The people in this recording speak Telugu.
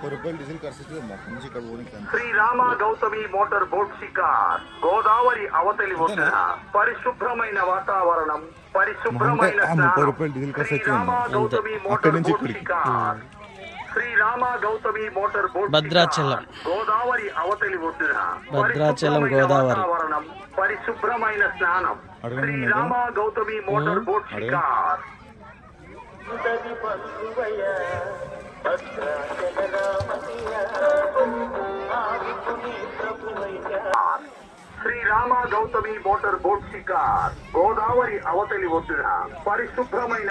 diesel Srirama Gautami motor boat షికార్ గోదావరి అవతలి ఒడ్డున పరిశుభ్రమైన వాతావరణం పరిశుభ్రమైన శ్రీరామ గౌతమి మోటార్ బోట్ షికార్ శ్రీరామ గౌతమి మోటార్ బోట్ భద్రాచలం గోదావరి అవతలి ఒడ్డున భద్రాచలం గోదావరి వాతావరణం పరిశుభ్రమైన స్నానం శ్రీరామ గౌతమి మోటార్ బోట్ షికార్ శ్రీరామ గౌతమి మోటార్ బోట్ షికార్ గోదావరి అవతలి ఒడ్డున పరిశుభ్రమైన